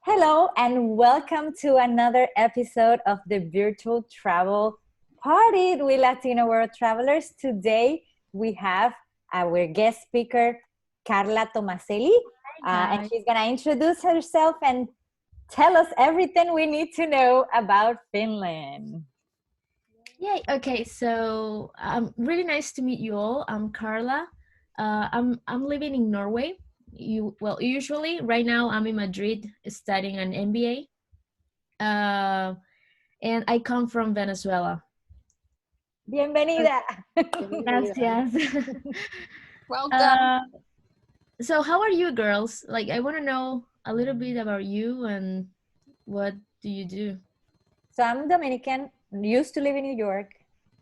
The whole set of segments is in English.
Hello, and welcome to another episode of the Virtual Travel Party with Latino World Travelers. Today, we have our guest speaker, Karla Tomaselli, and Hi. she's going to introduce herself and tell us everything we need to know about Finland. Yay. Okay, so really nice to meet you all. I'm Karla. I'm living in Norway. Usually right now I'm in Madrid studying an MBA. And I come from Venezuela. Bienvenida. Gracias. Welcome. So how are you girls? Like I want to know a little bit about you and what do you do? So I'm Dominican, used to live in New York.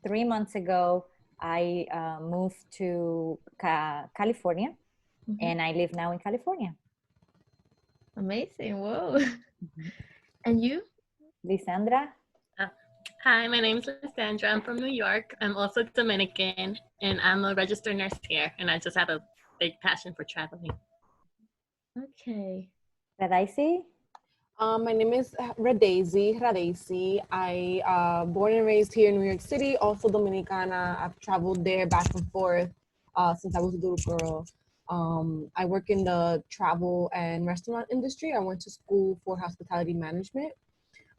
3 months ago, I moved to California, and I live now in California. Amazing. Whoa. And you? Lisandra? Hi, my name is Lysandra. I'm from New York. I'm also Dominican, and I'm a registered nurse here, and I just have a big passion for traveling. Okay. Radaisi? My name is Radesi. I born and raised here in New York City, also Dominicana. I've traveled there back and forth since I was a little girl. I work in the travel and restaurant industry. I went to school for hospitality management.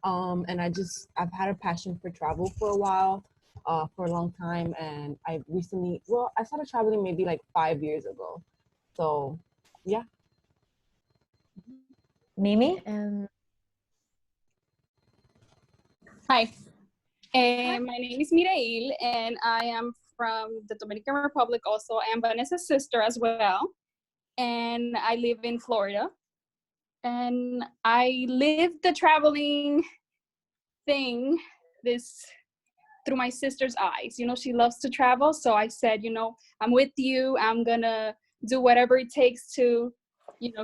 And I've had a passion for travel for a while, for a long time. And I started traveling maybe like 5 years ago. So, yeah. Mimi? Hi, my name is Mirail, and I am from the Dominican Republic also. I am Vanessa's sister as well, and I live in Florida. And I live the traveling thing through my sister's eyes. You know, she loves to travel, so I said, I'm with you. I'm gonna do whatever it takes to,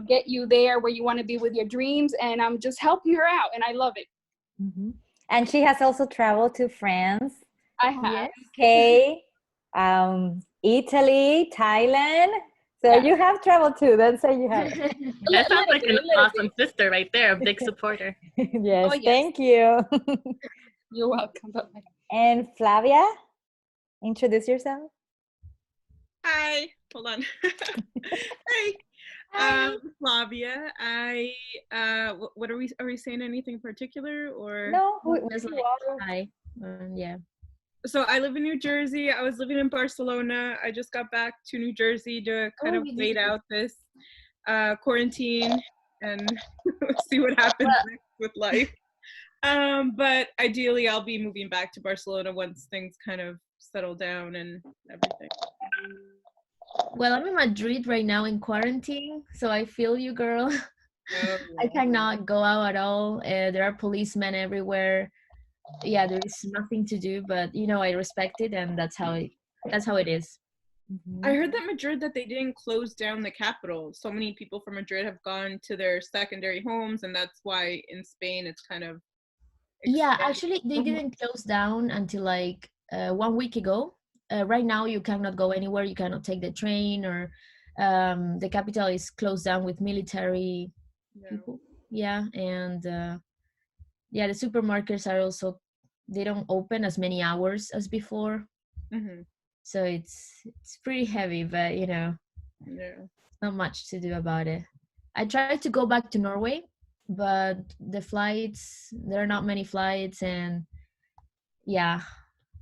get you there where you want to be with your dreams, and I'm just helping her out, and I love it. Mm-hmm. And she has also traveled to France, I have. UK, Italy, Thailand. So you have traveled too. That's how you have. That sounds like an awesome sister right there, a big supporter. Yes, thank you. You're welcome. Bye-bye. And Flavia, introduce yourself. Hi, hold on. Hi. Flavia. What are we saying anything particular or? No, hi. Yeah. So I live in New Jersey. I was living in Barcelona. I just got back to New Jersey to kind of wait out this quarantine and see what happens next with life. But ideally I'll be moving back to Barcelona once things kind of settle down and everything. Well, I'm in Madrid right now in quarantine, so I feel you, girl. I cannot go out at all. There are policemen everywhere. Yeah, there is nothing to do, but I respect it, and that's how it is. Mm-hmm. I heard that Madrid that they didn't close down the capital. So many people from Madrid have gone to their secondary homes, and that's why in Spain it's kind of yeah, actually they didn't close down until like 1 week ago. Right now you cannot go anywhere. You cannot take the train, or the capital is closed down with military people. Yeah, and yeah, the supermarkets are also, they don't open as many hours as before. Mm-hmm. So it's pretty heavy, but not much to do about it. I tried to go back to Norway, but there are not many flights, and yeah,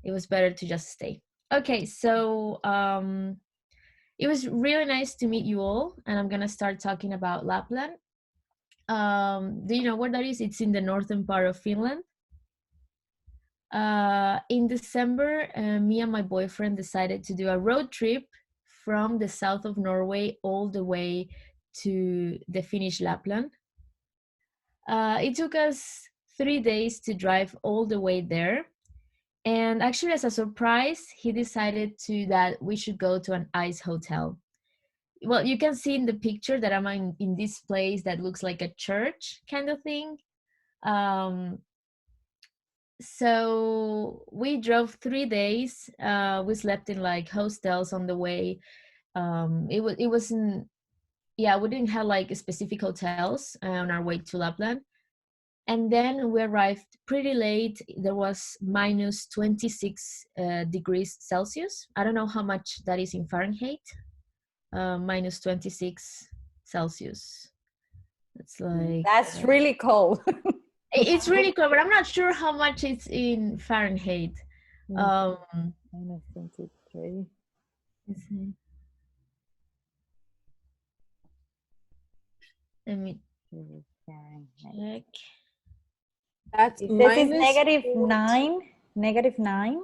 it was better to just stay. Okay, so it was really nice to meet you all, and I'm gonna start talking about Lapland. Do you know where that is? It's in the northern part of Finland. In December, me and my boyfriend decided to do a road trip from the south of Norway all the way to the Finnish Lapland. It took us 3 days to drive all the way there. And actually, as a surprise, he decided that we should go to an ice hotel. Well, you can see in the picture that I'm in this place that looks like a church kind of thing. So we drove 3 days. We slept in like hostels on the way. It wasn't we didn't have like specific hotels on our way to Lapland. And then we arrived pretty late. There was minus 26 degrees Celsius. I don't know how much that is in Fahrenheit. Minus 26 Celsius. It's like That's really cold. it's really cold, but I'm not sure how much it's in Fahrenheit. Minus 23. Let's see. Let me check. That's It says it's minus negative 14. 9. Negative 9.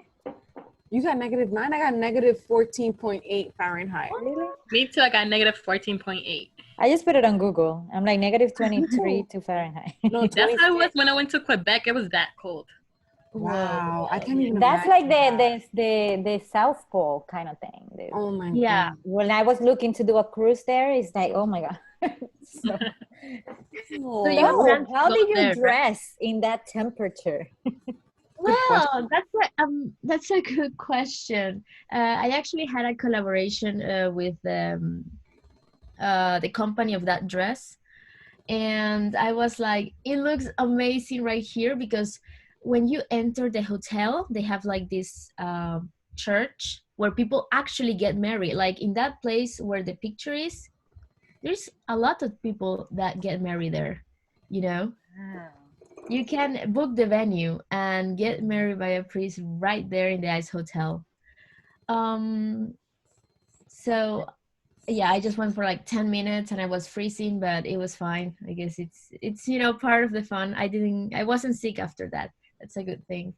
You got -9. I got negative 14.8 Fahrenheit. Really? Me too. I got negative 14.8. I just put it on Google. I'm like negative 23 to Fahrenheit. No, That's how it 26. was when I went to Quebec. It was that cold. Wow, I can't even. That's like imagine the South Pole kind of thing. Oh my Yeah. god. When I was looking to do a cruise there, it's like, oh my god. So, So you so plan to how go did you there, right? dress in that temperature? Well, that's a good question. I actually had a collaboration with the company of that dress, and I was like, it looks amazing right here, because when you enter the hotel, they have like this church where people actually get married. Like in that place where the picture is, there's a lot of people that get married there, you know. You can book the venue and get married by a priest right there in the Ice Hotel. So yeah, I just went for like 10 minutes and I was freezing, but it was fine. I guess it's part of the fun. I wasn't sick after that. That's a good thing.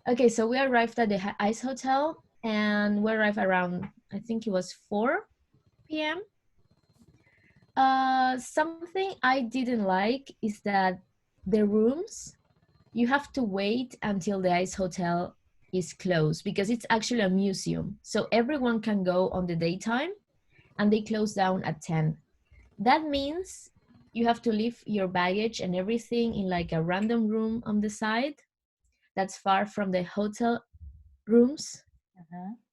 Okay, so we arrived at the Ice Hotel, and we arrived around, I think it was 4 p.m. Something I didn't like is that the rooms, you have to wait until the Ice Hotel is closed, because it's actually a museum. So everyone can go on the daytime, and they close down at 10. That means you have to leave your baggage and everything in like a random room on the side that's far from the hotel rooms.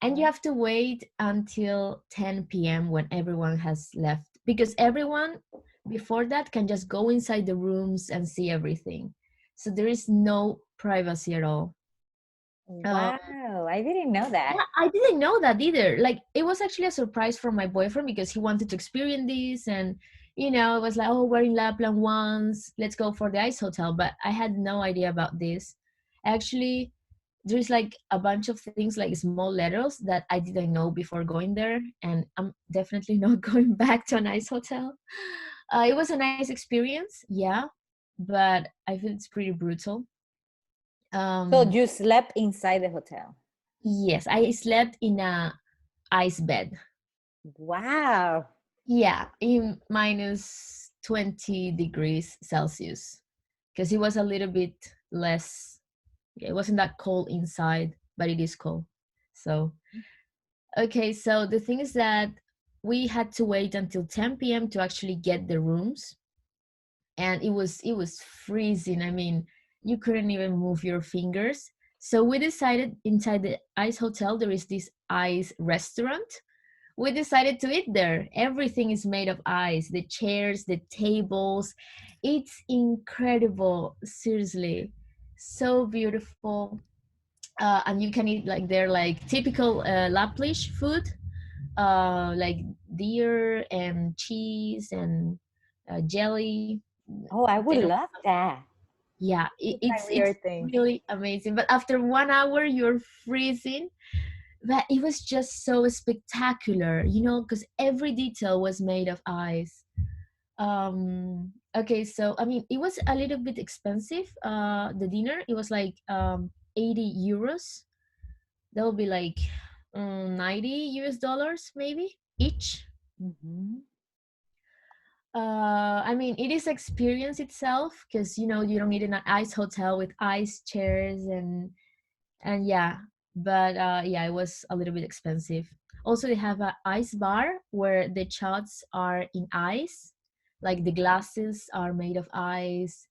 And you have to wait until 10 p.m. when everyone has left, because everyone before that can just go inside the rooms and see everything. So there is no privacy at all. Wow, I didn't know that. Yeah, I didn't know that either. Like, it was actually a surprise from my boyfriend, because he wanted to experience this, and it was like, oh, we're in Lapland once, let's go for the Ice Hotel. But I had no idea about this. Actually, there's like a bunch of things, like small letters, that I didn't know before going there, and I'm definitely not going back to an Ice Hotel. It was a nice experience, yeah, but I feel it's pretty brutal. So you slept inside the hotel? Yes, I slept in a ice bed. Wow. Yeah, in minus 20 degrees Celsius, because it was a little bit less. It wasn't that cold inside, but it is cold. So, okay, so the thing is that we had to wait until 10 p.m. to actually get the rooms, and it was freezing. I mean, you couldn't even move your fingers. So we decided, inside the Ice Hotel there is this ice restaurant. We decided to eat there. Everything is made of ice, the chairs, the tables. It's incredible, seriously, so beautiful. And you can eat like their like typical Lapland food, like deer and cheese and jelly. Oh, I would Potato. love that. Yeah, It's it's thing. really amazing. But after 1 hour, you're freezing. But it was just so spectacular, because every detail was made of ice. Okay, so I mean, it was a little bit expensive. The dinner, it was like 80 euros. That would be like 90 US dollars maybe each. I mean, it is experience itself, because you don't need an ice hotel with ice chairs and yeah. But yeah, it was a little bit expensive. Also, they have an ice bar where the shots are in ice, like the glasses are made of ice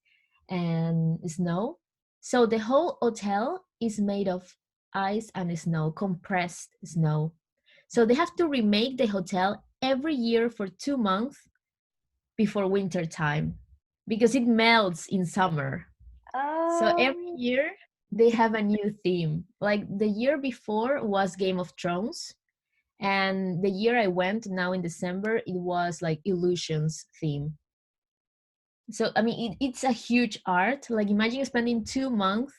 and snow. So the whole hotel is made of ice and snow, compressed snow. So they have to remake the hotel every year for 2 months before winter time because it melts in summer. So every Oh, year they have a new theme. Like the year before was Game of Thrones, and the year I went now in December, it was like illusions theme. So I mean, it's a huge art. Like imagine spending 2 months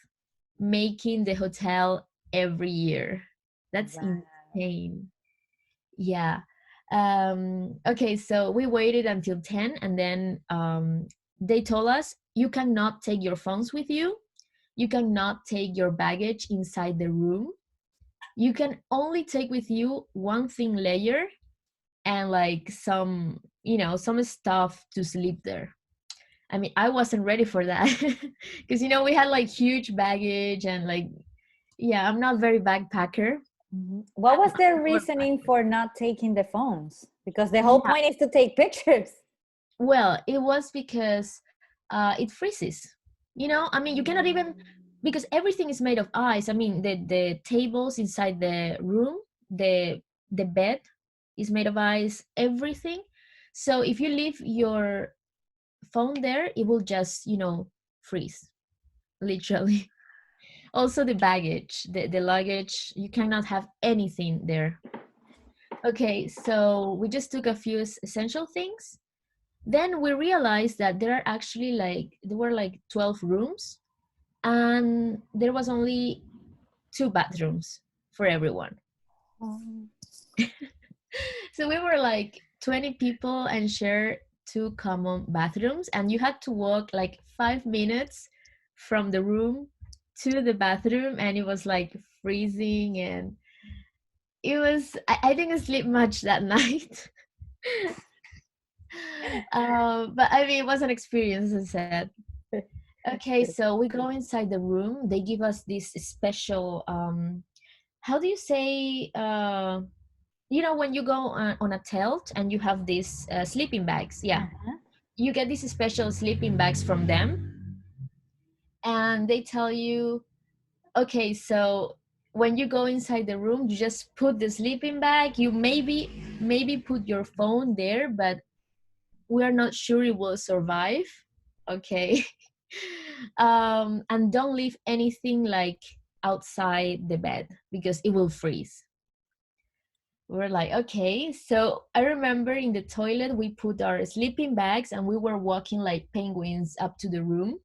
making the hotel every year. That's wow. insane. Yeah. Okay, so we waited until 10, and then they told us you cannot take your phones with you. You cannot take your baggage inside the room. You can only take with you one thin layer and like some, some stuff to sleep there. I mean, I wasn't ready for that because we had like huge baggage and like, yeah, I'm not very backpacker. What was their More reasoning for not taking the phones? Because the whole Yeah, point is to take pictures. well, it was because it freezes. I mean, you cannot even, because everything is made of ice. I mean, the tables inside the room, the bed is made of ice, everything. So if you leave your phone there, it will just, freeze, literally. Also the baggage, the luggage, you cannot have anything there. Okay, so we just took a few essential things. Then we realized that there were like 12 rooms, and there was only 2 bathrooms for everyone. So we were like 20 people and share 2 common bathrooms, and you had to walk like 5 minutes from the room to the bathroom, and it was like freezing, and I didn't sleep much that night. But I mean, it was an experience, as I said. Okay, so we go inside the room. They give us this special, how do you say, when you go on a tilt and you have these sleeping bags. Yeah, Uh-huh. you get these special sleeping bags from them, and they tell you, okay, so when you go inside the room, you just put the sleeping bag. You maybe put your phone there, but we are not sure it will survive. Okay. And don't leave anything like outside the bed because it will freeze. We're like, okay. So I remember in the toilet we put our sleeping bags and we were walking like penguins up to the room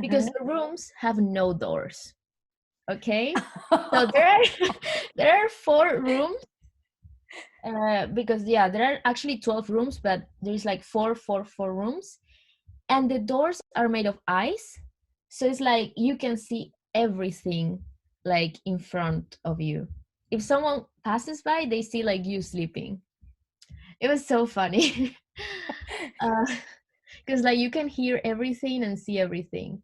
because the rooms have no doors. Okay. So there are there are 4 rooms, because yeah, there are actually 12 rooms, but there's like four rooms, and the doors are made of ice, so it's like you can see everything like in front of you. If someone passes by, they see like you sleeping. It was so funny. Because like you can hear everything and see everything.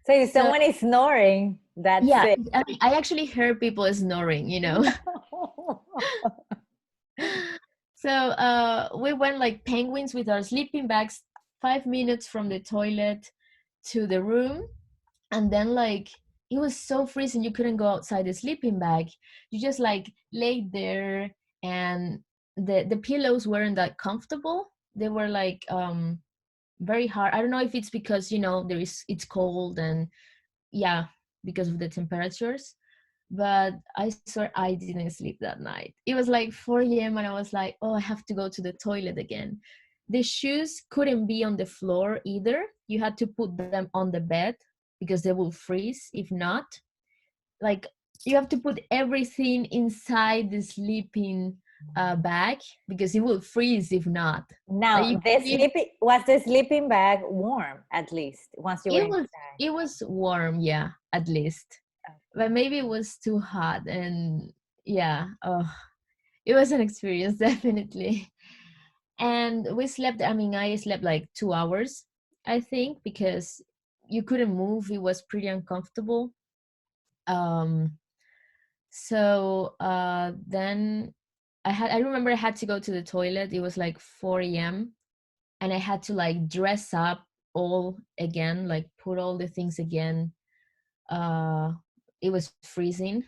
So if So someone is snoring, that's yeah, it. I mean, I actually heard people snoring. So we went like penguins with our sleeping bags, 5 minutes from the toilet to the room, and then like it was so freezing you couldn't go outside the sleeping bag. You just like laid there, and the pillows weren't that comfortable. They were like very hard. I don't know if it's because it's cold, and yeah, because of the temperatures, but I swear I didn't sleep that night. It was like 4 a.m. and I was like, oh, I have to go to the toilet again. The shoes couldn't be on the floor either. You had to put them on the bed because they will freeze if not. Like you have to put everything inside the sleeping bag because it will freeze if not. Like Now, you can leave. was the sleeping bag warm at least once you were It was inside? it was warm, yeah, at least. But maybe it was too hot, and yeah, oh, it was an experience definitely. And we slept, I mean, I slept like 2 hours, I think, because you couldn't move. It was pretty uncomfortable. Um, so then I remember I had to go to the toilet. It was like 4 a.m. and I had to like dress up all again, like put all the things again. It was freezing,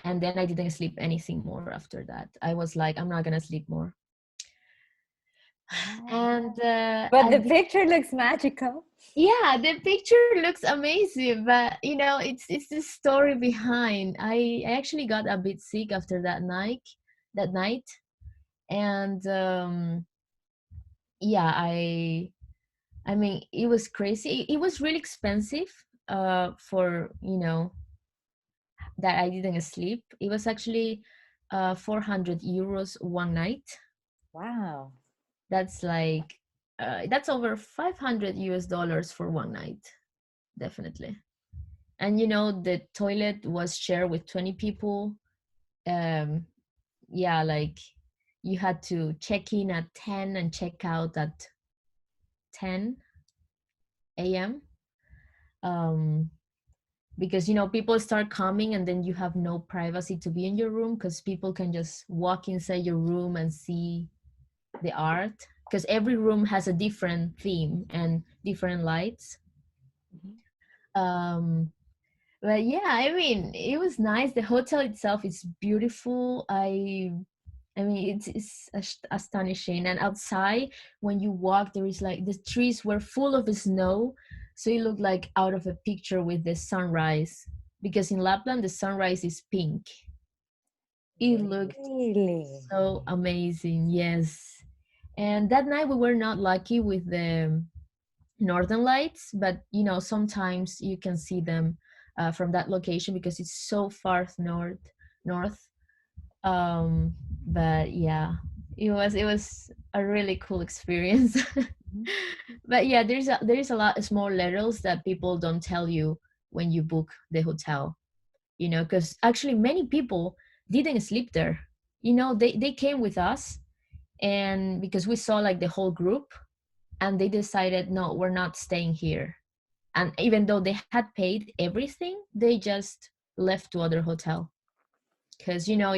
and then I didn't sleep anything more after that. I was like, I'm not gonna sleep more. And But the at picture looks magical. yeah, the picture looks amazing, but you know, it's the story behind. I actually got a bit sick after that night, and yeah, I mean, it was crazy. It was really expensive for, you know, that I didn't sleep. It was actually 400 euros one night. Wow. That's like that's over 500 US dollars for one night, definitely. And you know, the toilet was shared with 20 people. um yeah, like you had to check in at 10 and check out at 10 a.m. um because you know, people start coming and then you have no privacy to be in your room, because people can just walk inside your room and see the art, because every room has a different theme and different lights. um but yeah, I mean, it was nice. The hotel itself is beautiful. I mean, it's astonishing. And outside, when you walk, there is like the trees were full of snow, so it looked like out of a picture with the sunrise. Because in Lapland, the sunrise is pink. It looked Really? so amazing. Yes. And that night we were not lucky with the northern lights, but you know, sometimes you can see them from that location because it's so far north. But yeah, it was a really cool experience. But yeah, there is a lot of small letters that people don't tell you when you book the hotel, you know, because actually many people didn't sleep there. You know, they came with us, and because we saw like the whole group, and they decided, no, we're not staying here. And even though they had paid everything, they just left to other hotel. Because you know,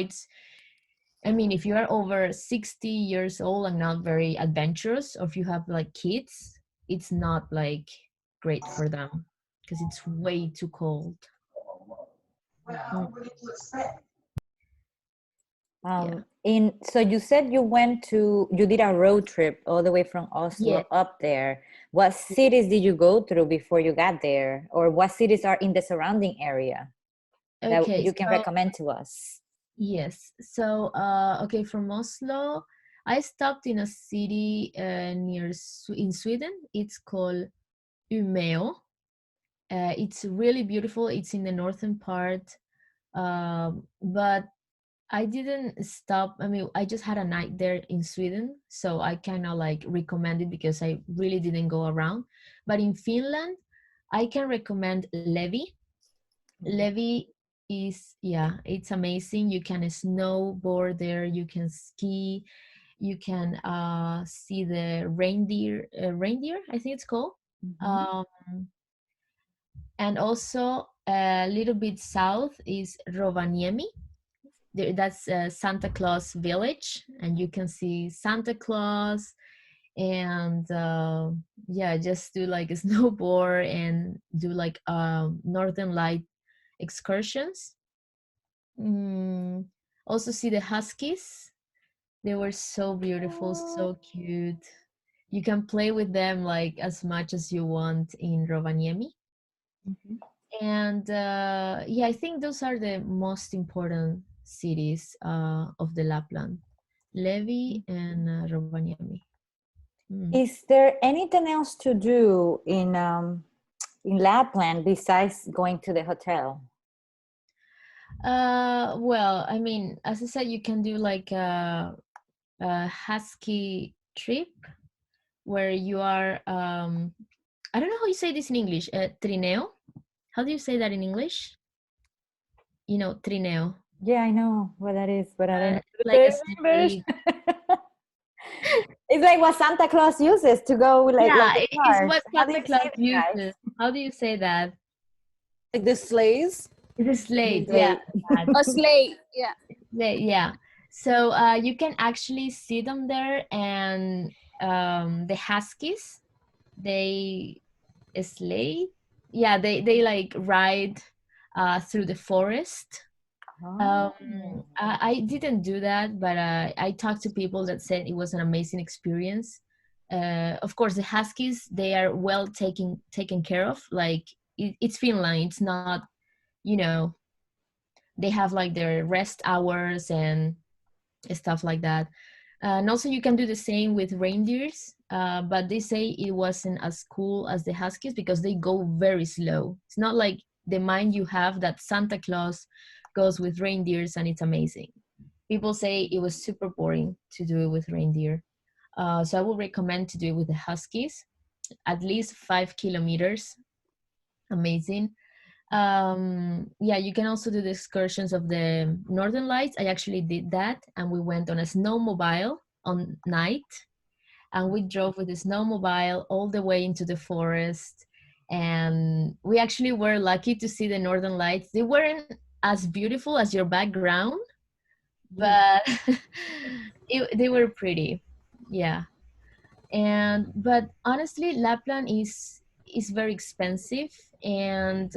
I mean, if you are over 60 years old and not very adventurous, or if you have like kids, it's not like great for them because it's way too cold. Mm, yeah. So you said you did a road trip all the way from Yeah. Oslo up there. What cities did you go through before you got there? Or what cities are in the surrounding area that Okay. you can So recommend to us? yes. So okay, from Oslo, I stopped in a city in Sweden. It's called Umeå. It's really beautiful. It's in the northern part. But I didn't stop. I mean, I just had a night there in Sweden, so I kind of like recommend it because I really didn't go around. But in Finland, I can recommend Levi. Levi is, yeah, it's amazing. You can snowboard there, you can ski, you can see the reindeer, I think it's called. Um, and also a little bit south is Rovaniemi. That's Santa Claus village, and you can see Santa Claus, and yeah, just do like a snowboard and do like northern light excursions. Also see the huskies. They were so beautiful, so cute. You can play with them like as much as you want in Rovaniemi. And yeah, I think those are the most important cities of the Lapland: Levi and Rovaniemi. Is there anything else to do in Lapland besides going to the hotel? Well, I mean, as I said, you can do like a husky trip where you are I don't know how you say this in English. Trineo. How do you say that in English? You know, trineo. Yeah, I know what that is, but I don't know Like a the English. sleigh. It's like what Santa Claus uses to go like Yeah, the it's cars. what How do Santa you say Claus that, guys? uses. How do you say that? Like the sleighs. It's a sleigh. Yeah, Like, that. A sleigh, yeah. Yeah. So you can actually see them there, and the huskies, they sleigh. Yeah, they like ride through the forest. oh. I didn't do that, but I talked to people that said it was an amazing experience. Of course, the huskies, they are well taken care of. Like it's Finland. It's not, you know, they have like their rest hours and stuff like that. And also you can do the same with reindeers, but they say it wasn't as cool as the huskies because they go very slow. It's not like the mind you have that Santa Claus goes with reindeers and it's amazing. People say it was super boring to do it with reindeer. So I would recommend to do it with the huskies, at least 5 kilometers. Amazing. Yeah, you can also do the excursions of the Northern Lights. I actually did that, and we went on a snowmobile on night, and we drove with the snowmobile all the way into the forest. And we actually were lucky to see the Northern Lights. They weren't as beautiful as your background, but they were pretty. Yeah. And but honestly, Lapland is very expensive, and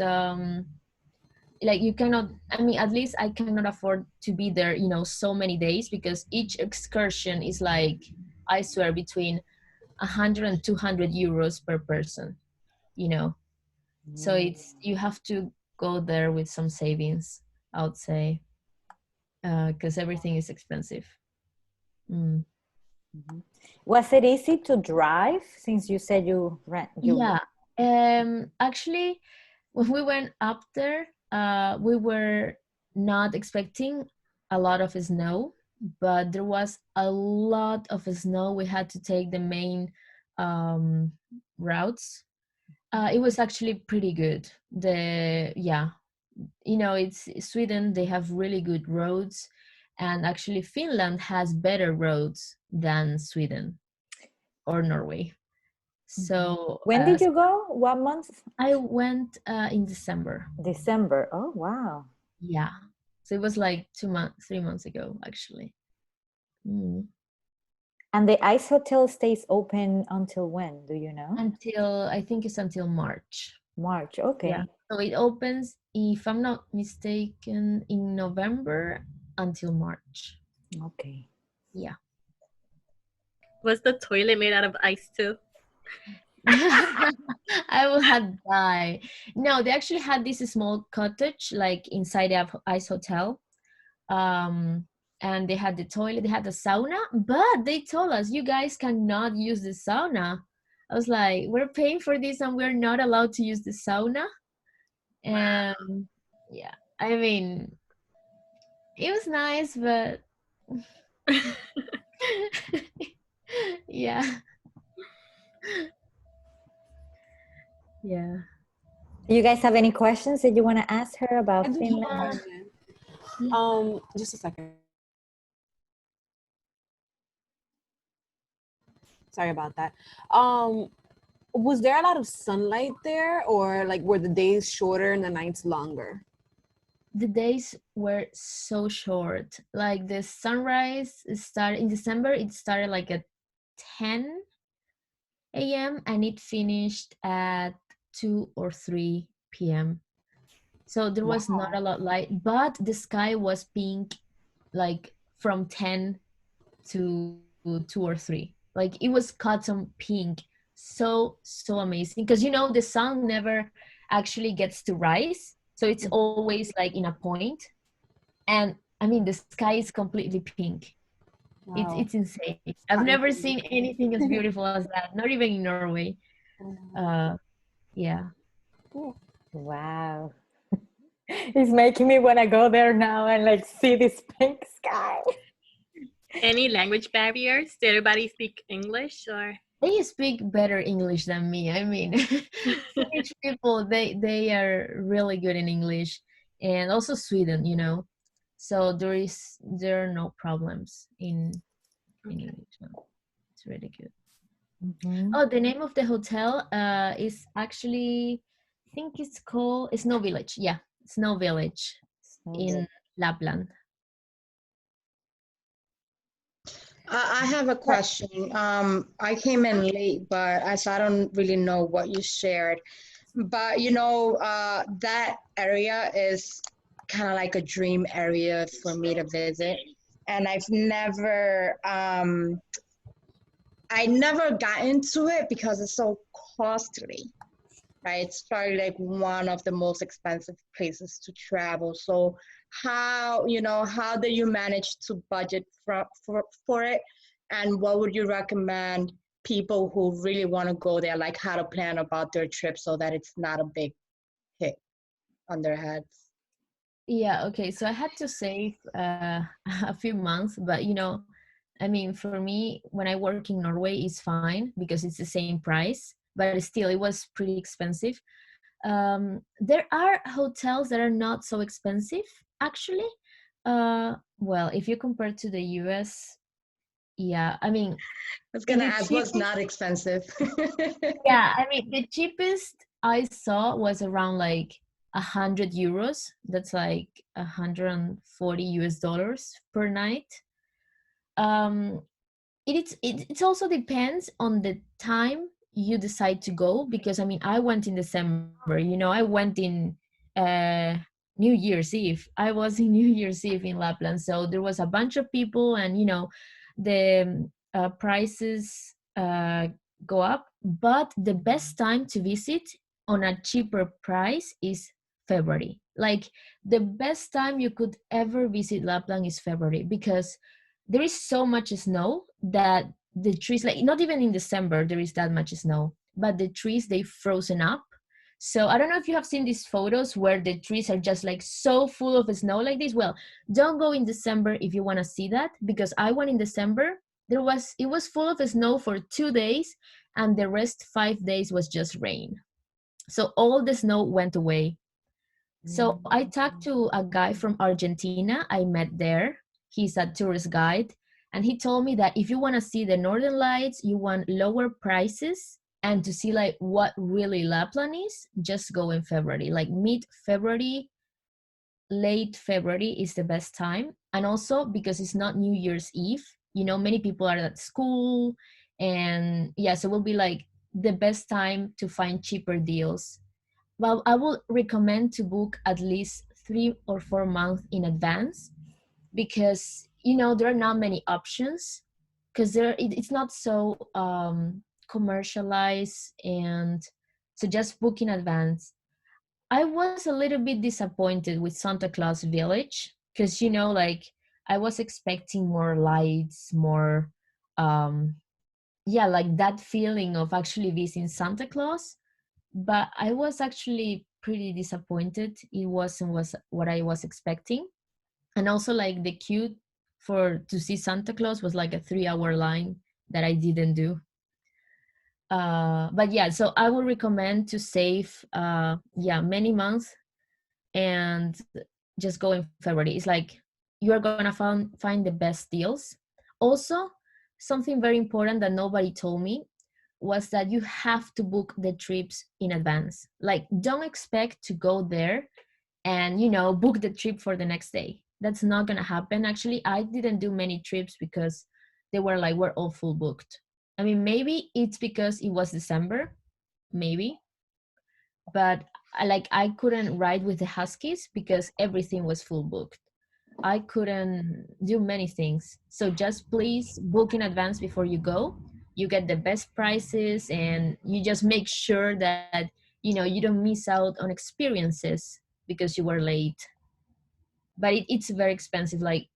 like you cannot, I mean, at least I cannot afford to be there, you know, so many days, because each excursion is like, I swear, between 100 and 200 euros per person, you know. So it's, you have to go there with some savings, I would say, because everything is expensive. Was it easy to drive, since you said you rent? Yeah. Actually, when we went up there, we were not expecting a lot of snow, but there was a lot of snow. We had to take the main routes. It was actually pretty good. Yeah, you know, it's Sweden, they have really good roads, and actually Finland has better roads than Sweden or Norway. So when did you go? What month? I went in December. December. Oh, wow. Yeah. So it was like 3 months ago, actually. And the ice hotel stays open until when? Do you know? Until, I think it's until March. March. Okay. Yeah. So it opens, if I'm not mistaken, in November until March. Okay. Yeah. Was the toilet made out of ice too? I will have died. No, they actually had this small cottage like inside the ice hotel. And they had the toilet, they had the sauna, but they told us, you guys cannot use the sauna. I was like, we're paying for this and we're not allowed to use the sauna. And yeah, I mean, it was nice, but yeah. Yeah. Do you guys have any questions that you want to ask her about I do have a Finland? question. Just a second. Sorry about that. Was there a lot of sunlight there, or like were the days shorter and the nights longer? The days were so short. Like the sunrise started in December, it started like at 10 a.m. and it finished at 2 or 3 p.m. So there was not a lot light, but the sky was pink like from 10 to 2 or 3. Like it was cotton pink. So amazing, because you know the sun never actually gets to rise, so it's always like in a point. And I mean the sky is completely pink. Wow. It's insane. I've never seen anything as beautiful as that, not even in Norway. Yeah. Wow. It's making me want to go there now and like see this pink sky. Any language barriers? Did everybody speak English or? They speak better English than me. I mean, Swedish people, they are really good in English, and also Sweden, you know. So there are no problems in English. No. It's really good. Oh, the name of the hotel is actually, I think it's called Snow Village. Yeah, Snow Village in Lapland. I have a question. I came in late, but I don't really know what you shared. But you know, that area is kind of like a dream area for me to visit. And I've never I never got into it because it's so costly, right? It's probably like one of the most expensive places to travel. So how do you manage to budget for it? And what would you recommend people who really want to go there, like how to plan about their trip so that it's not a big hit on their heads? Yeah, okay. So I had to save a few months, but I mean, for me, when I work in Norway, it's fine because it's the same price, but still, it was pretty expensive. There are hotels that are not so expensive, actually. Well, if you compare to the US, yeah, I mean, I was gonna the ask what's cheapest, not expensive. yeah, I mean, the cheapest I saw was around like 100 euros. That's like 140 US dollars per night. Um, it also depends on the time you decide to go, because I mean, I went in December, I went in uh New Year's Eve. I was in New Year's Eve in Lapland, so there was a bunch of people, and the prices go up, but the best time to visit on a cheaper price is February. Like, the best time you could ever visit Lapland is February, because there is so much snow that the trees, like, not even in December there is that much snow, but the trees, they frozen up. So I don't know if you have seen these photos where the trees are just like so full of snow like this. Well, don't go in December if you want to see that, because I went in December. It was full of snow for 2 days, and the rest 5 days was just rain. So all the snow went away. So I talked to a guy from Argentina I met there. He's a tourist guide. And he told me that if you want to see the Northern Lights, you want lower prices, and to see like what really Lapland is, just go in February. Like mid-February, late February is the best time. And also because it's not New Year's Eve, many people are at school. And yeah, so it will be like the best time to find cheaper deals. Well, I would recommend to book at least 3 or 4 months in advance, because there are not many options, because it's not so commercialized, and so just book in advance. I was a little bit disappointed with Santa Claus Village, because like, I was expecting more lights, more yeah, like that feeling of actually visiting Santa Claus, but I was actually pretty disappointed. It wasn't was what I was expecting. And also, like, the queue to see Santa Claus was like a 3-hour line that I didn't do. But yeah, so I would recommend to save many months, and just go in February. It's like you are gonna find the best deals. Also, something very important that nobody told me was that you have to book the trips in advance. Like, don't expect to go there and book the trip for the next day. That's not gonna happen. Actually, I didn't do many trips because we're all full booked. I mean, maybe it's because it was December, maybe, but I couldn't ride with the Huskies because everything was full booked. I couldn't do many things. So just please book in advance before you go. You get the best prices, and you just make sure that you don't miss out on experiences because you were late. But it's very expensive. Like,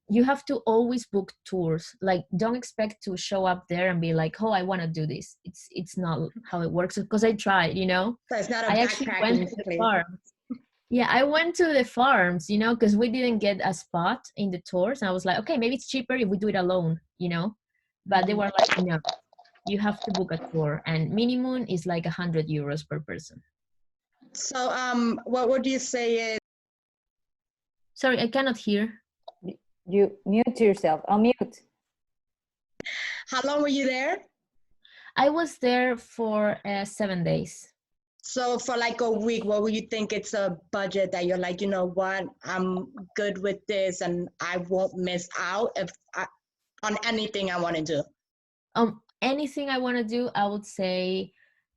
you have to always book tours. Like, don't expect to show up there and be like, oh, I want to do this. It's not how it works, because I tried. So it's not a I actually went backpacking to the place. farm. Yeah, I went to the farms, because we didn't get a spot in the tours. And I was like, okay, maybe it's cheaper if we do it alone. But they were like, no, you have to book a tour, and minimum is like 100 euros per person. So what would you say is, Sorry, I cannot hear. You mute yourself. Unmute. how long were you there? I was there for 7 days. So for like a week, what would you think it's a budget that you're like, you know what, I'm good with this and I won't miss out on anything I want to do? Anything I want to do, I would say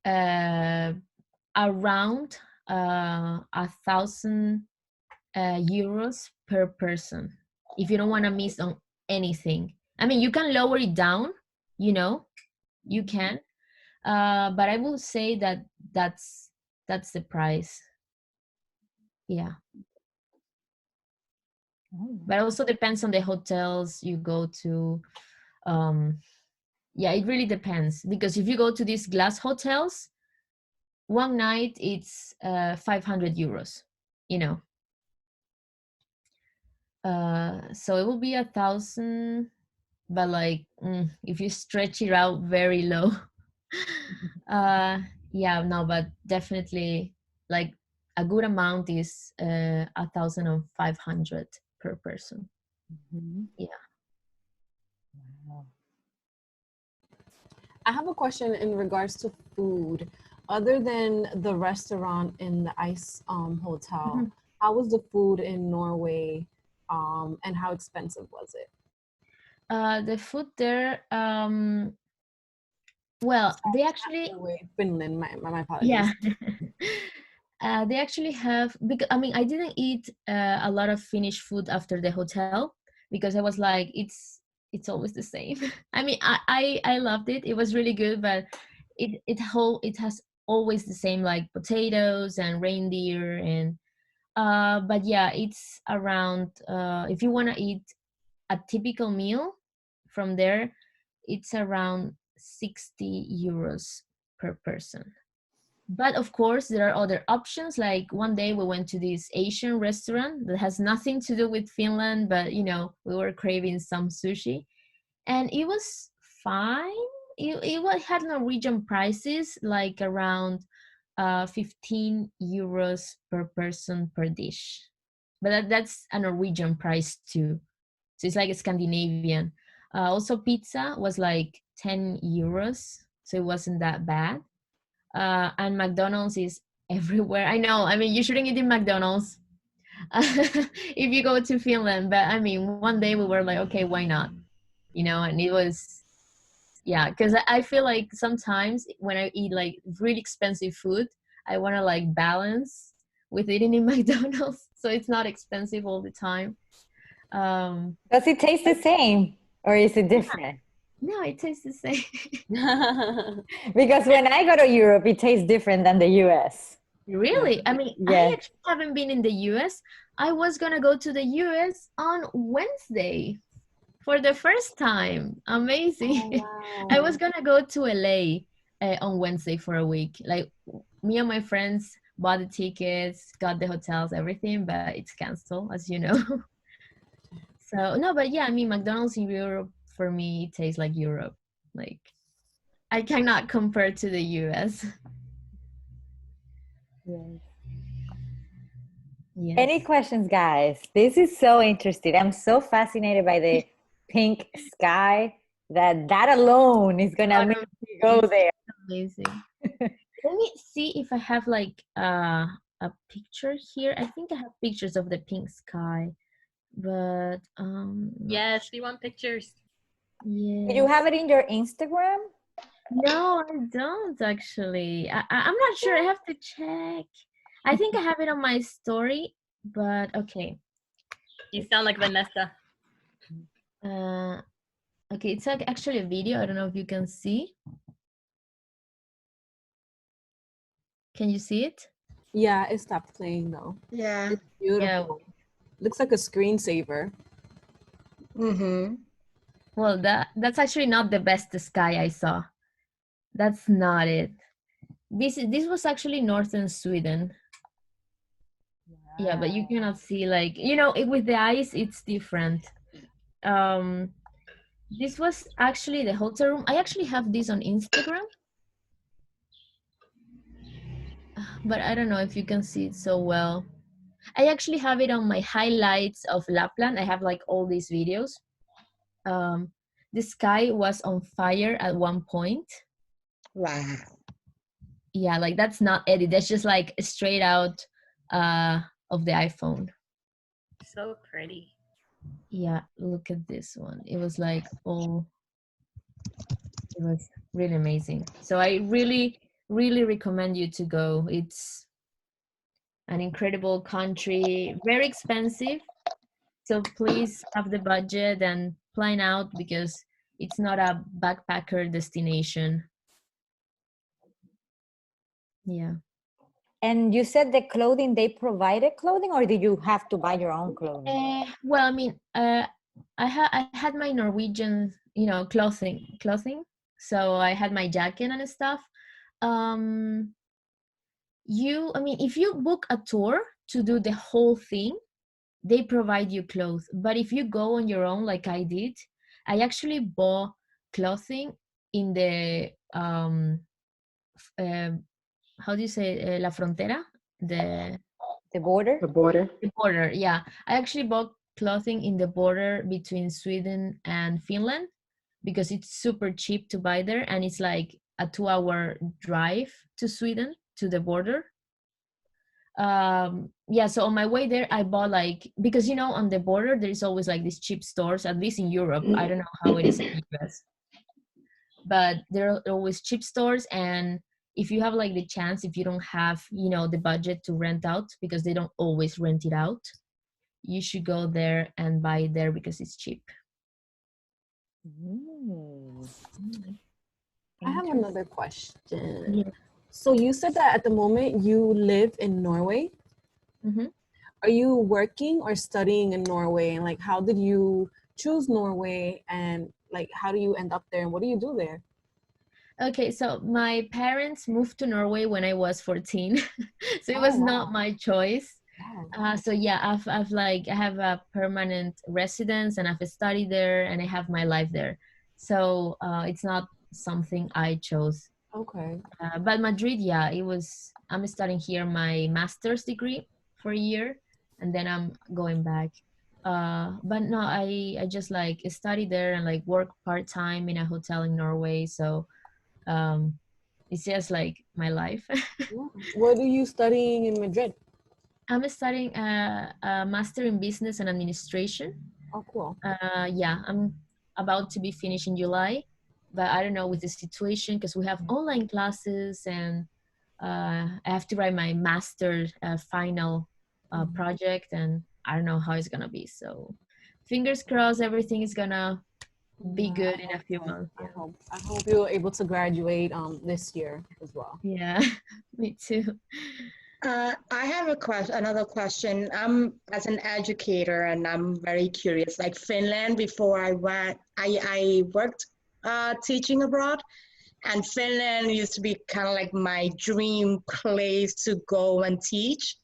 around 1,000 euros per person, if you don't want to miss on anything. I mean, you can lower it down, you know, you can. But I will say that that's the price. Yeah. But also depends on the hotels you go to. Yeah, it really depends, because if you go to these glass hotels, one night it's 500 euros, you know. So it will be 1,000, but like if you stretch it out very low, yeah, no, but definitely like a good amount is 1,500 per person. Yeah. Wow. I have a question in regards to food. Other than the restaurant in the ice hotel, how was the food in Norway, and how expensive was it? The food there, well, they actually, Norway, Finland. My apologies. yeah. They actually have, because I mean, I didn't eat a lot of Finnish food after the hotel, because I was like, it's always the same. I mean, I loved it. It was really good, but it has always the same, like potatoes and reindeer and but yeah, it's around if you want to eat a typical meal from there, it's around 60 euros per person. But of course, there are other options. Like one day we went to this Asian restaurant that has nothing to do with Finland, but you know, we were craving some sushi, and it was fine. It had Norwegian prices, like around 15 euros per person per dish. But that's a Norwegian price too. So it's like a Scandinavian. Also, pizza was like 10 euros, so it wasn't that bad. And McDonald's is everywhere. I know. I mean, you shouldn't eat in McDonald's if you go to Finland. But I mean, one day we were like, okay, why not? You know, and it was, yeah, because I feel like sometimes when I eat like really expensive food, I want to like balance with eating in McDonald's, so it's not expensive all the time. Does it taste the same or is it different? No, it tastes the same. Because when I go to Europe, it tastes different than the US. Really? I mean, I Yeah. actually haven't been in the US. I was gonna go to the US on Wednesday for the first time. Amazing. I was gonna go to LA on Wednesday for a week. Like me and my friends bought the tickets, got the hotels, everything, but it's canceled, as you know. So no, but yeah, I mean, McDonald's in Europe for me it tastes like Europe. Like I cannot compare to the US. Yes. Any questions, guys? This is so interesting. I'm so fascinated by the pink sky that alone is gonna make me go there. Amazing. Let me see if I have like a picture here. I think I have pictures of the pink sky, but Yes, we want pictures. yeah. Do you have it in your Instagram? No, I don't actually. I'm not sure. I have to check. I think I have it on my story, but okay. You sound like Vanessa. Okay, it's like actually a video. I don't know if you can see. Can you see it? Yeah, it stopped playing though. Yeah. It's beautiful. Looks like a screensaver. Mm-hmm. Well, that's actually not the best sky I saw. That's not it. This was actually northern Sweden. Yeah, but you cannot see, like, you know, with the eyes it's different. This was actually the hotel room. I actually have this on Instagram, but I don't know if you can see it so well. I actually have it on my highlights of Lapland. I have like all these videos. The sky was on fire at one point. Wow. Yeah, like that's not edit. That's just like straight out of the iPhone. So pretty. Yeah, look at this one. It was like it was really amazing. So I really, really recommend you to go. It's an incredible country, very expensive. So please have the budget and plan out, because It's not a backpacker destination. Yeah. And you said the clothing, they provided clothing, or did you have to buy your own clothing? Well, I mean, I had my Norwegian, clothing. So I had my jacket and stuff. I mean, if you book a tour to do the whole thing, they provide you clothes. But if you go on your own, like I did, I actually bought clothing in the how do you say, la frontera, the border. The border, yeah. I actually bought clothing in the border between Sweden and Finland because it's super cheap to buy there, and it's like a 2-hour drive to Sweden to the border. Yeah, so on my way there I bought, like, because on the border there's always like these cheap stores, at least in Europe. I don't know how it is in the US, but there are always cheap stores. And if you have like the chance, if you don't have the budget to rent out, because they don't always rent it out, you should go there and buy there because it's cheap. I have another question. Yeah. So you said that at the moment you live in Norway. Mm-hmm. Are you working or studying in Norway? And like, how did you choose Norway? And like, how do you end up there? And what do you do there? Okay, so my parents moved to Norway when I was 14, so it was not my choice. So yeah, I have a permanent residence, and I've studied there, and I have my life there. So it's not something I chose. Okay. But Madrid, yeah, I'm studying here my master's degree for a year, and then I'm going back. But no, I just like study there and like work part-time in a hotel in Norway. So it's just like my life. What are you studying in Madrid? I'm studying a master in business and administration. Oh, cool. Yeah, I'm about to be finished in July, but I don't know with the situation, because we have online classes, and I have to write my master's final project, and I don't know how it's gonna be. So fingers crossed, everything is gonna be good in a few months. I hope you're able to graduate this year as well. Yeah, me too. I have another question. I'm as an educator, and I'm very curious. Like Finland, before I went, I worked teaching abroad, and Finland used to be kind of like my dream place to go and teach,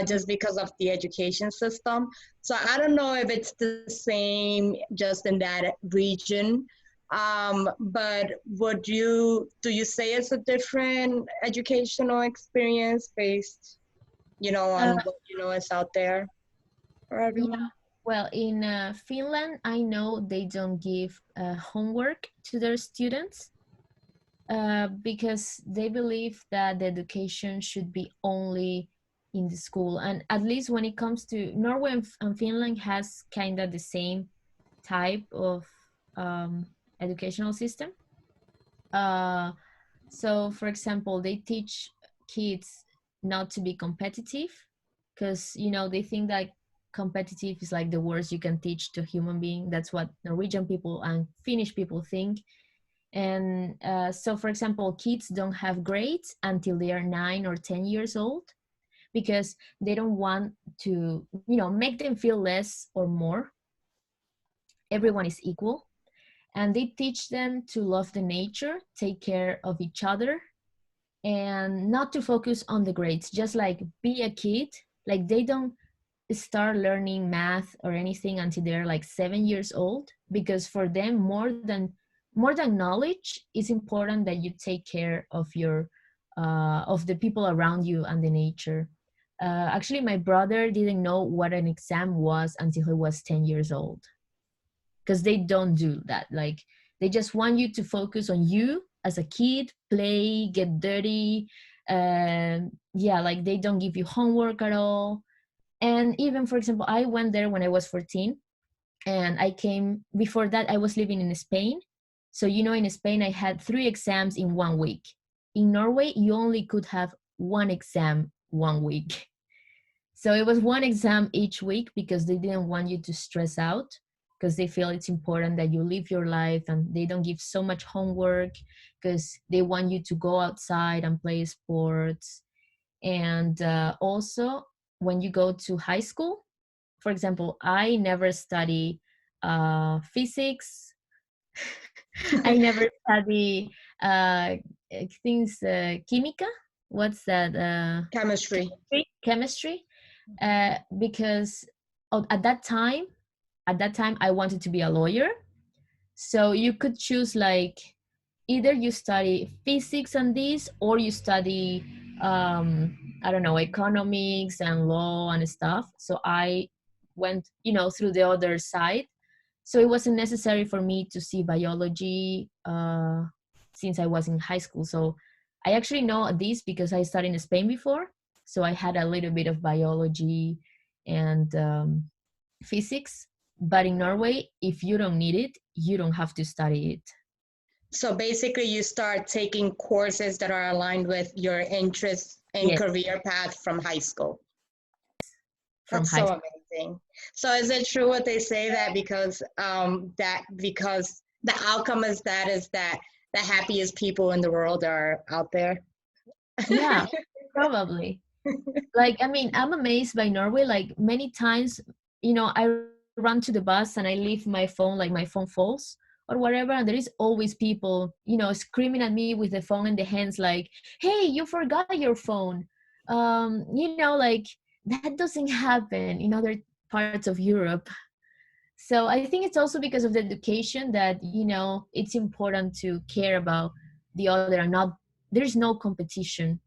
just because of the education system. So I don't know if it's the same just in that region. But do you say it's a different educational experience based, on what is out there for everyone? Yeah. Well, in Finland, I know they don't give homework to their students because they believe that the education should be only in the school. And at least when it comes to Norway and Finland has kind of the same type of educational system. So for example, they teach kids not to be competitive, because they think that competitive is like the worst you can teach to a human being. That's what Norwegian people and Finnish people think. And so for example, kids don't have grades until they are 9 or 10 years old, because they don't want to make them feel less or more. Everyone is equal. And they teach them to love the nature, take care of each other, and not to focus on the grades. Just like be a kid. Like they don't start learning math or anything until they're like 7 years old, because for them more than knowledge, it's important that you take care of your of the people around you and the nature. Actually, my brother didn't know what an exam was until he was 10 years old, because they don't do that. Like they just want you to focus on you as a kid, play, get dirty. Yeah, like they don't give you homework at all. And even, for example, I went there when I was 14, and I came, before that I was living in Spain. So in Spain I had 3 exams in 1 week. In Norway you only could have 1 exam 1 week. So it was 1 exam each week, because they didn't want you to stress out. because they feel it's important that you live your life, and they don't give so much homework because they want you to go outside and play sports. And also, when you go to high school, for example, I never study physics. I never study things, química. What's that? Chemistry. Chemistry. Because at that time, I wanted to be a lawyer. So you could choose, like, either you study physics and this, or you study I don't know, economics and law and stuff. So I went, through the other side. So it wasn't necessary for me to see biology since I was in high school. So I actually know this because I studied in Spain before. So I had a little bit of biology and physics. But in Norway, if you don't need it, you don't have to study it. So basically you start taking courses that are aligned with your interests and Yes. career path from high school. From That's high so school. amazing. So is it true what they say that because the outcome is that the happiest people in the world are out there? Yeah, probably. Like, I mean, I'm amazed by Norway. Like, many times, I run to the bus and I leave my phone, like my phone falls or whatever, and there is always people, screaming at me with the phone in the hands, like, hey, you forgot your phone. Like, that doesn't happen in other parts of Europe. So I think it's also because of the education that, it's important to care about the other, and not, there's no competition.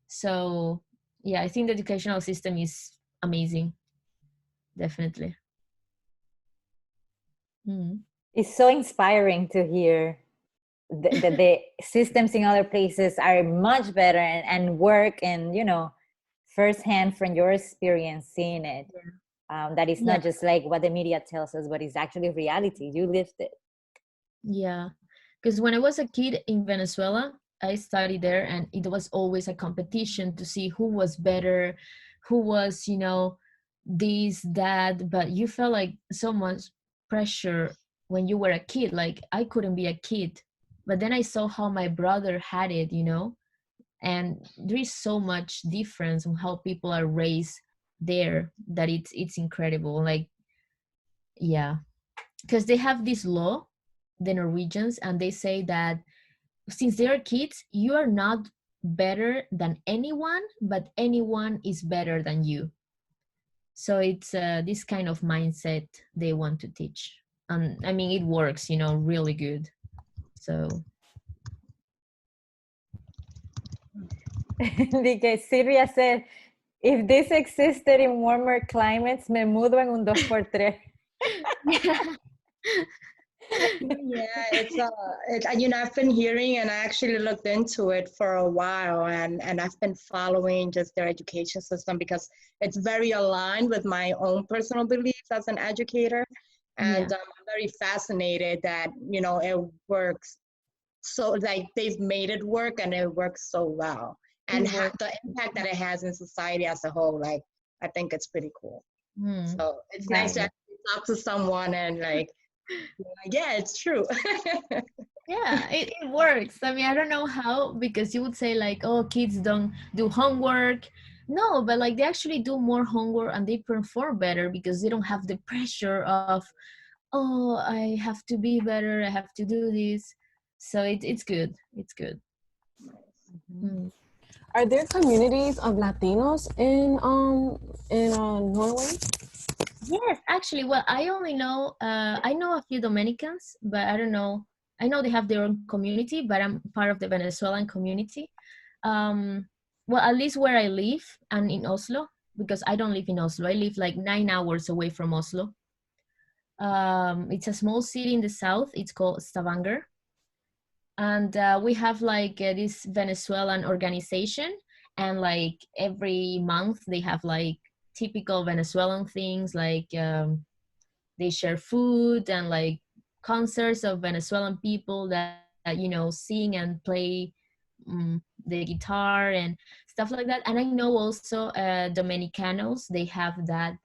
So yeah, I think the educational system is amazing. Definitely. Mm. It's so inspiring to hear that the systems in other places are much better, and work, and firsthand from your experience seeing it. That is not just like what the media tells us, but it's actually reality. You lived it. Yeah, because when I was a kid in Venezuela, I studied there, and it was always a competition to see who was better, who was, this, that, but you felt like so much pressure when you were a kid. Like, I couldn't be a kid, but then I saw how my brother had it, and there is so much difference on how people are raised there, that it's incredible. Like, yeah, because they have this law, the Norwegians, and they say that since they are kids, you are not better than anyone, but anyone is better than you. So it's this kind of mindset they want to teach. And I mean, it works, really good. So Because Silvia said, if this existed in warmer climates, me mudo en un 2x3. Yeah, I've been hearing, and I actually looked into it for a while, and I've been following just their education system because it's very aligned with my own personal beliefs as an educator. And I'm very fascinated that, it works. So like they've made it work, and it works so well. And the impact that it has in society as a whole, like, I think it's pretty cool. So it's nice to actually talk to someone and like, yeah, it's true. yeah, it works. I mean, I don't know how, because you would say like, oh, kids don't do homework. No, but like, they actually do more homework and they perform better because they don't have the pressure of, oh, I have to be better, I have to do this. So it's good. It's good. Mm. Are there communities of Latinos in Norway? Yes, actually, well, I only know, I know a few Dominicans, but I don't know. I know they have their own community, but I'm part of the Venezuelan community. Well, at least where I live and in Oslo, because I don't live in Oslo. I live like 9 hours away from Oslo. It's a small city in the south. It's called Stavanger. And we have like this Venezuelan organization, and like every month they have like typical Venezuelan things, like they share food and like concerts of Venezuelan people that sing and play the guitar and stuff like that. And I know also Dominicanos, they have that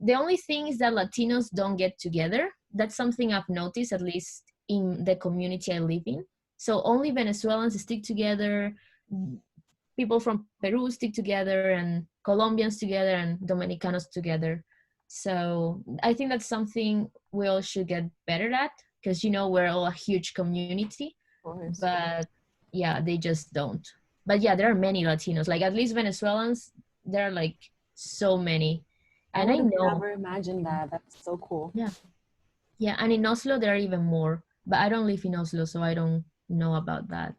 the only thing is that Latinos don't get together. That's something I've noticed, at least in the community I live in. So only Venezuelans stick together, people from Peru stick together, and Colombians together, and Dominicanos together. So I think that's something we all should get better at, because, you know, we're all a huge community. But yeah, they just don't. But yeah, there are many Latinos, like at least Venezuelans, there are like so many. And I would have know, never imagined that. That's so cool. yeah, and in Oslo there are even more, but I don't live in Oslo, so I don't know about that.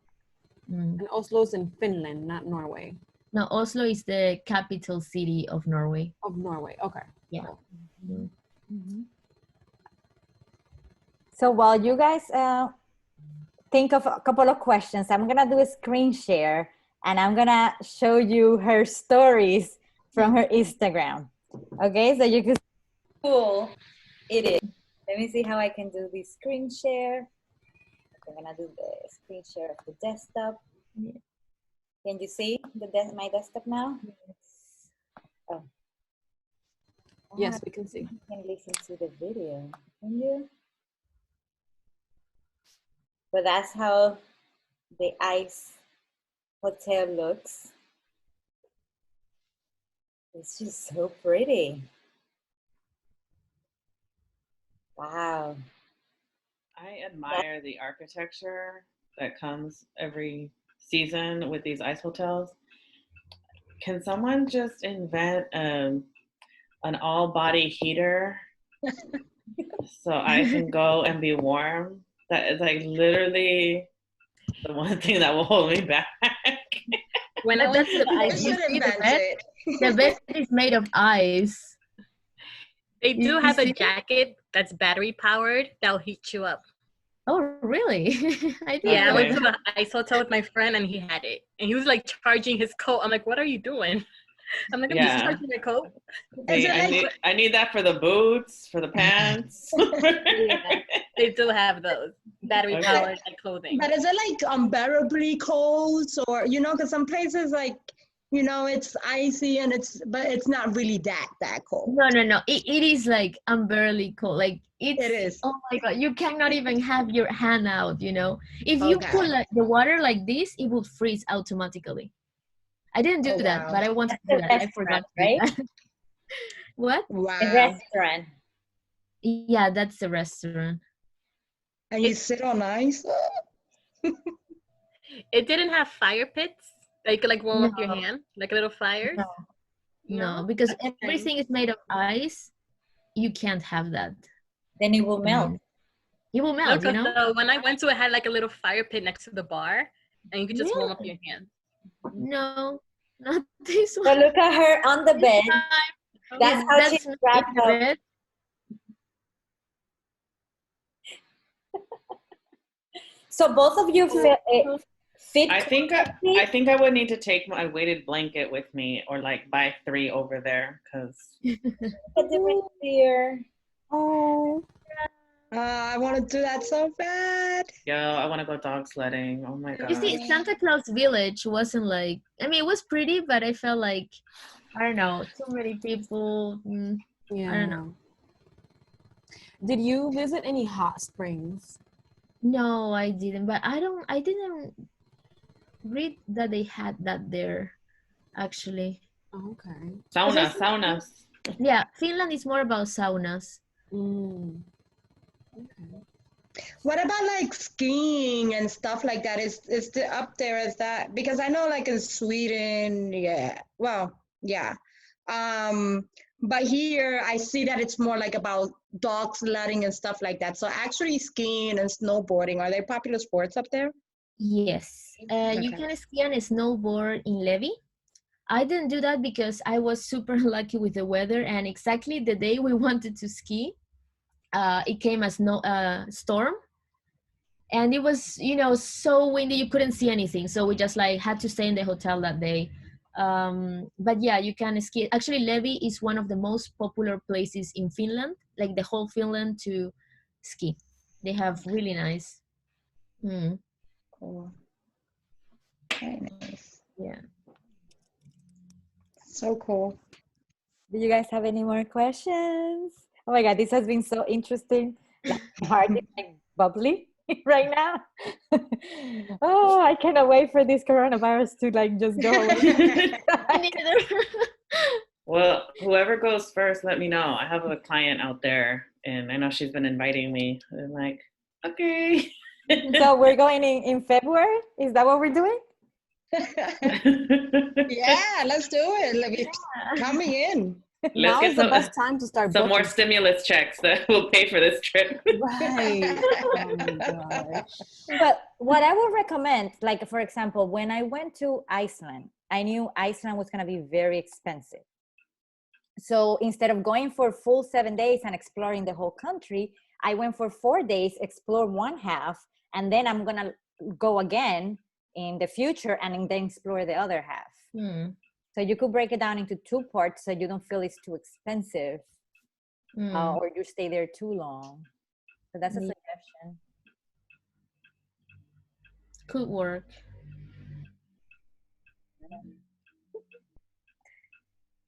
And Oslo's in Finland, not Norway. No, Oslo is the capital city of Norway. Of Norway, okay. Yeah. Cool. So while you guys think of a couple of questions, I'm gonna do a screen share and I'm gonna show you her stories from her Instagram. Okay, so you can see how cool it is. Let me see how I can do the screen share. I'm gonna do the screen share of the desktop. Can you see my desktop now? Oh. Yes, we can see. You can listen to the video, can you? But that's how the ice hotel looks. It's just so pretty. Wow. I admire the architecture that comes every season with these ice hotels. Can someone just invent an all-body heater so I can go and be warm? That is like literally the one thing that will hold me back. When I went to the I ice, should invent it. The bed is made of ice. they do You have a see? jacket that's battery powered that'll heat you up. Oh, really? I didn't Yeah, I know went that. to an ice hotel with my friend and he had it. And he was like charging his coat. I'm like, what are you doing? I'm like, I'm just Yeah. charging my coat. Is it I need that for the boots, for the pants. Yeah, they do have those battery powered like clothing. But is it like unbearably cold, or because some places like it's icy and but it's not really that cold. No. It is like unbearably cold. Like It is. Oh my God, you cannot even have your hand out, If you Okay. put like the water like this, it would freeze automatically. I didn't do that, wow. but I wanted to That's do the that. I forgot restaurant, to do right? that. What? Wow. The restaurant. Yeah, that's the restaurant. And you sit on ice? It didn't have fire pits that you could like warm up your No. hand, like little fires. No, because everything is made of ice. You can't have that. Then it will melt. It will No, melt, because when I went to it, had like a little fire pit next to the bar, and you could just warm up your hand. No, not this So one. look at her on the bed. That's how That's she's me wrapped in the up. bed. So both of you fit. I think I would need to take my weighted blanket with me, or like buy 3 over there, because A difference here. Oh. I want to do that so bad. I want to go dog sledding. Oh my god. You see, Santa Claus Village wasn't like, I mean, it was pretty, but I felt like, I don't know, too many people. Yeah. I don't know. Did you visit any hot springs? No, I didn't, but I didn't read that they had that there, actually. Oh, okay. Saunas. Yeah, Finland is more about saunas. Okay. What about like skiing and stuff like that? Is the up there as that? Because I know like in Sweden, yeah. Well, yeah. But here I see that it's more like about dog sledding and stuff like that. So actually skiing and snowboarding, are they popular sports up there? Yes. You Okay. can ski and snowboard in Levi. I didn't do that because I was super lucky with the weather, and exactly the day we wanted to ski, it came a storm, and it was so windy you couldn't see anything, so we just like had to stay in the hotel that day. But yeah, you can ski. Actually, Levi is one of the most popular places in Finland, like the whole Finland, to ski. They have really nice. Cool. Very nice. Yeah. So cool. Do you guys have any more questions? Oh my God, this has been so interesting. Like, my heart is like bubbly right now. Oh, I cannot wait for this coronavirus to like just go away. Well, whoever goes first, let me know. I have a client out there, and I know she's been inviting me. I'm like, okay. So we're going in February? Is that what we're doing? Yeah, let's do it. Let me coming in. Now get is the best time to start some more booking. stimulus checks that will pay for this trip. Right. Oh my gosh. But what I would recommend, like for example, when I went to Iceland, I knew Iceland was going to be very expensive. So instead of going for full 7 days and exploring the whole country, I went for 4 days, explore one half, and then I'm going to go again in the future and then explore the other half. So you could break it down into 2 parts so you don't feel it's too expensive or you stay there too long. So that's a suggestion. Could work.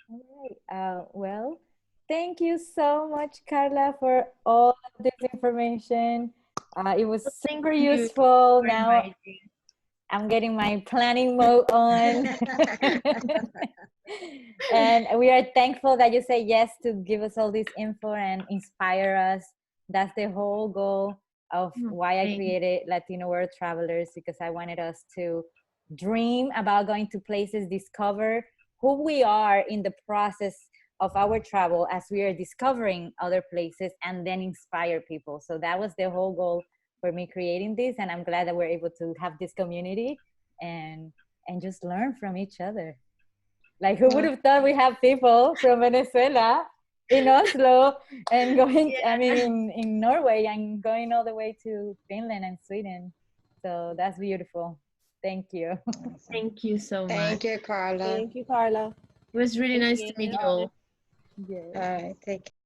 All right. Well, thank you so much, Karla, for all of this information. It was super useful. Now I'm getting my planning mode on. And we are thankful that you say yes to give us all this info and inspire us. That's the whole goal of why I created Latino World Travelers, because I wanted us to dream about going to places, discover who we are in the process of our travel as we are discovering other places, and then inspire people. So that was the whole goal for me creating this, and I'm glad that we're able to have this community and just learn from each other. Like, who would have thought we have people from Venezuela in Oslo and going, I mean, in Norway and going all the way to Finland and Sweden. So that's beautiful. Thank you. Thank you so much. Thank you, Karla. Thank you, Karla. It was really nice to meet you all. Yes. All right, take care.